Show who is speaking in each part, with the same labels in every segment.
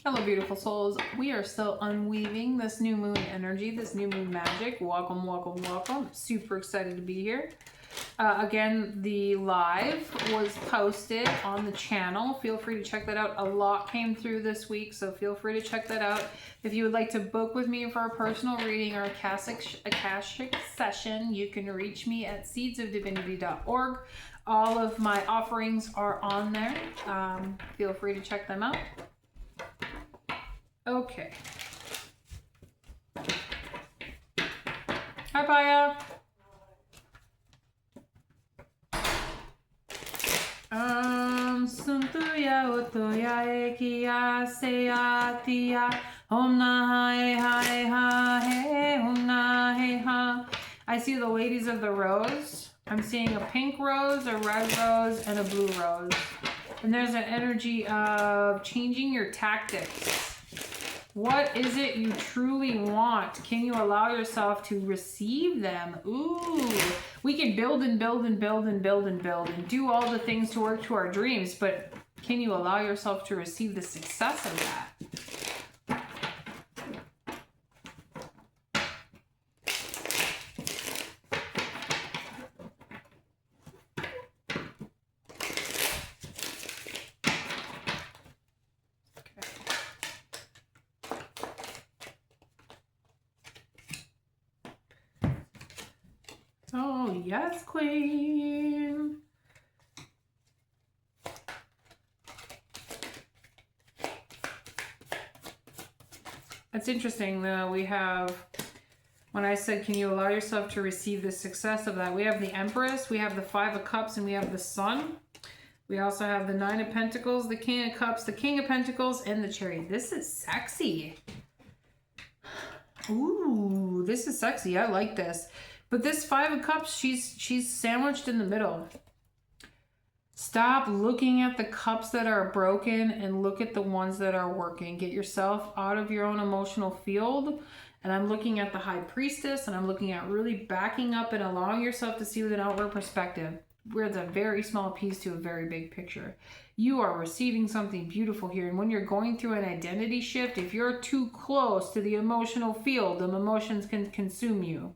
Speaker 1: Hello, beautiful souls. We are still unweaving this new moon energy, this new moon magic. Welcome, welcome, welcome. Super excited to be here. Again, the live was posted on the channel. Feel free to check that out. A lot came through this week, so feel free to check that out. If you would like to book with me for a personal reading or Akashic session, you can reach me at seedsofdivinity.org. All of my offerings are on there. Feel free to check them out. Okay. Hi, Paya. Suntuya utoya ekiya seyatia om na hai ha he om na he ha. I see the ladies of the rose. I'm seeing a pink rose, a red rose, and a blue rose. And there's an energy of changing your tactics. What is it you truly want? Can you allow yourself to receive them? Ooh, we can build and build and build and build and build and do all the things to work to our dreams, but can you allow yourself to receive the success of that? Oh, yes, Queen. That's interesting, though. We have, when I said, can you allow yourself to receive the success of that? We have the Empress, we have the Five of Cups, and we have the Sun. We also have the Nine of Pentacles, the King of Cups, the King of Pentacles, and the Chariot. This is sexy. Ooh, this is sexy. I like this. But this Five of Cups, she's sandwiched in the middle. Stop looking at the cups that are broken and look at the ones that are working. Get yourself out of your own emotional field. And I'm looking at the High Priestess, and I'm looking at really backing up and allowing yourself to see with an outward perspective. We're the very small piece to a very big picture. You are receiving something beautiful here. And when you're going through an identity shift, if you're too close to the emotional field, the emotions can consume you.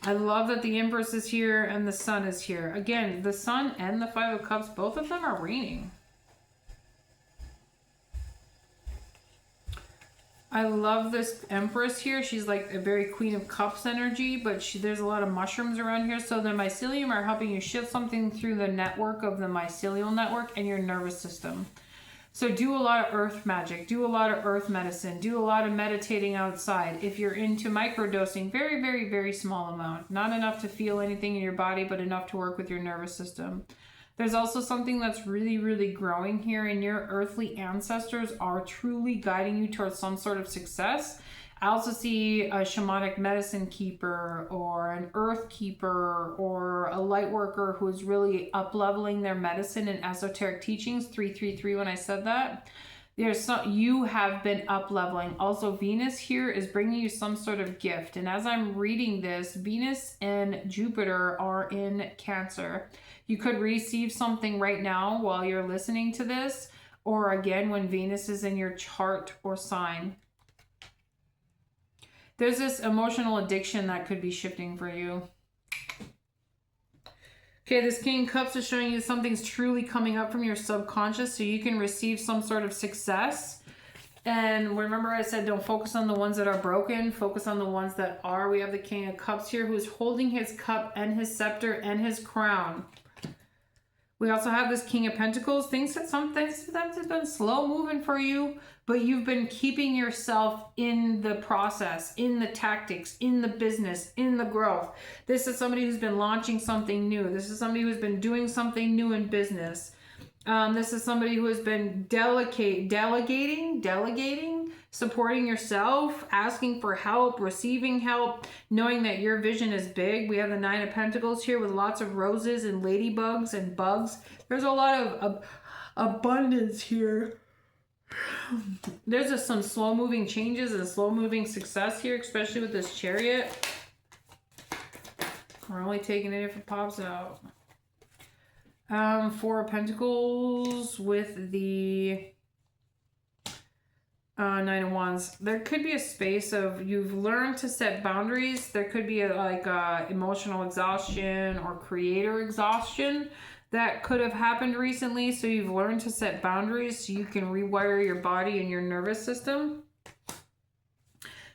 Speaker 1: I love that the Empress is here and the Sun is here. Again, the Sun and the Five of Cups, both of them are reigning. I love this Empress here. She's like a very Queen of Cups energy, but there's a lot of mushrooms around here. So the mycelium are helping you shift something through the network of the mycelial network and your nervous system. So do a lot of earth magic, do a lot of earth medicine, do a lot of meditating outside. If you're into microdosing, very, very, very small amount. Not enough to feel anything in your body, but enough to work with your nervous system. There's also something that's really, really growing here, and your earthly ancestors are truly guiding you towards some sort of success. I also see a shamanic medicine keeper or an earth keeper or a light worker who is really up-leveling their medicine and esoteric teachings. 333 when I said that. You have been up-leveling. Also, Venus here is bringing you some sort of gift. And as I'm reading this, Venus and Jupiter are in Cancer. You could receive something right now while you're listening to this, or again when Venus is in your chart or sign. There's this emotional addiction that could be shifting for you. Okay, this King of Cups is showing you something's truly coming up from your subconscious so you can receive some sort of success. And remember I said don't focus on the ones that are broken, focus on the ones that are. We have the King of Cups here who's holding his cup and his scepter and his crown. We also have this King of Pentacles. Things that sometimes have been slow moving for you, but you've been keeping yourself in the process, in the tactics, in the business, in the growth. This is somebody who's been launching something new. This is somebody who's been doing something new in business. This is somebody who has been delegating, supporting yourself, asking for help, receiving help, knowing that your vision is big. We have the Nine of Pentacles here with lots of roses and ladybugs and bugs. There's a lot of abundance here. There's just some slow-moving changes and slow-moving success here, especially with this Chariot. We're only taking it if it pops out. Four of Pentacles with the Nine of Wands. There could be a space of you've learned to set boundaries. There could be emotional exhaustion or creator exhaustion that could have happened recently. So you've learned to set boundaries so you can rewire your body and your nervous system.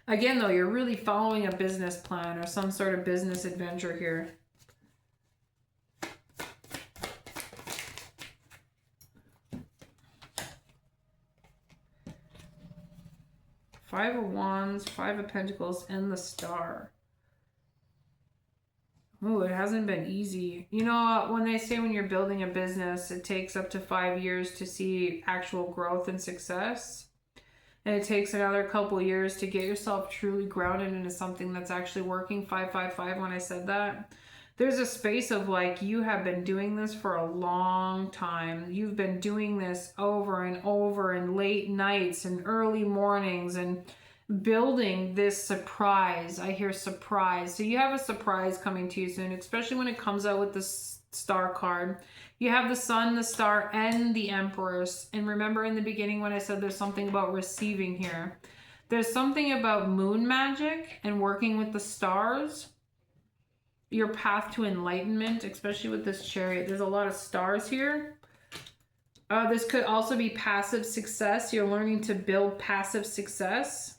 Speaker 1: Again, though, you're really following a business plan or some sort of business adventure here. Five of Wands, Five of Pentacles, and the Star. Oh, it hasn't been easy. You know, when they say when you're building a business, it takes up to 5 years to see actual growth and success. And it takes another couple years to get yourself truly grounded into something that's actually working. 555 when I said that. There's a space of like, you have been doing this for a long time. You've been doing this over and over and late nights and early mornings and building this surprise. I hear surprise. So you have a surprise coming to you soon, especially when it comes out with the Star card. You have the Sun, the Star, and the Empress. And remember in the beginning when I said there's something about receiving here. There's something about moon magic and working with the stars. Your path to enlightenment, especially with this Chariot. There's a lot of stars here. This could also be passive success. You're learning to build passive success.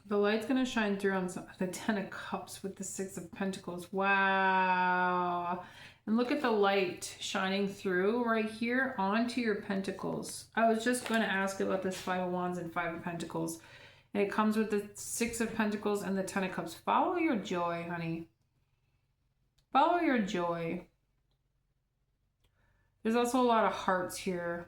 Speaker 1: The light's going to shine through on the Ten of Cups with the Six of Pentacles. Wow. And look at the light shining through right here onto your pentacles. I was just going to ask about this Five of Wands and Five of Pentacles. And it comes with the Six of Pentacles and the Ten of Cups. Follow your joy, honey. Follow your joy. There's also a lot of hearts here.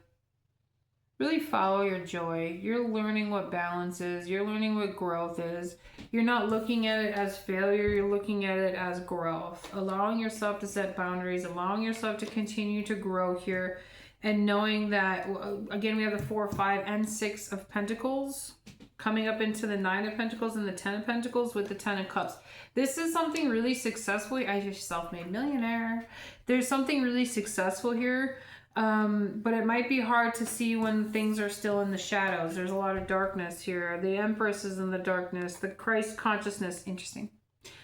Speaker 1: Really follow your joy. You're learning what balance is. You're learning what growth is. You're not looking at it as failure. You're looking at it as growth. Allowing yourself to set boundaries. Allowing yourself to continue to grow here. And knowing that, again, we have the 4, 5, and 6 of Pentacles. Coming up into the 9 of Pentacles and the 10 of Pentacles with the 10 of Cups. This is something really successful. As your self-made millionaire. There's something really successful here. But it might be hard to see when things are still in the shadows. There's a lot of darkness here. The Empress is in the darkness. The Christ consciousness, interesting.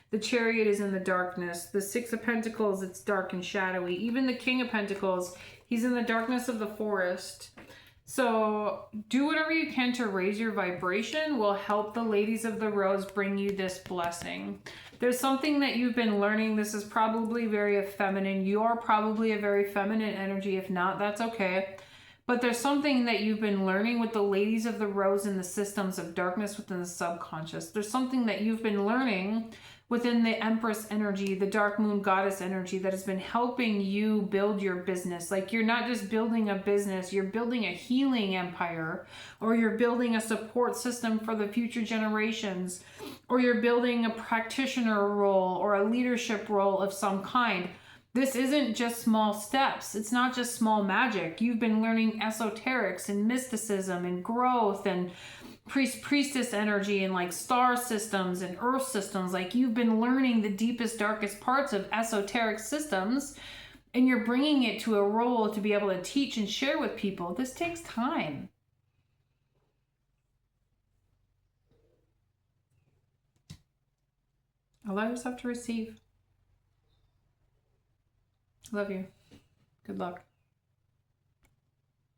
Speaker 1: The Chariot is in the darkness. The Six of Pentacles, it's dark and shadowy. Even the King of Pentacles, he's in the darkness of the forest. So do whatever you can to raise your vibration will help the Ladies of the Rose bring you this blessing. There's something that you've been learning. This is probably very feminine. You're probably a very feminine energy. If not, that's okay. But there's something that you've been learning with the Ladies of the Rose and the systems of darkness within the subconscious. There's something that you've been learning within the Empress energy, the Dark Moon Goddess energy that has been helping you build your business. Like you're not just building a business, you're building a healing empire, or you're building a support system for the future generations, or you're building a practitioner role or a leadership role of some kind. This isn't just small steps. It's not just small magic. You've been learning esoterics and mysticism and growth and priestess energy and like star systems and earth systems. Like you've been learning the deepest, darkest parts of esoteric systems, and you're bringing it to a role to be able to teach and share with people. This takes time. Allow yourself to receive. Love you. Good luck.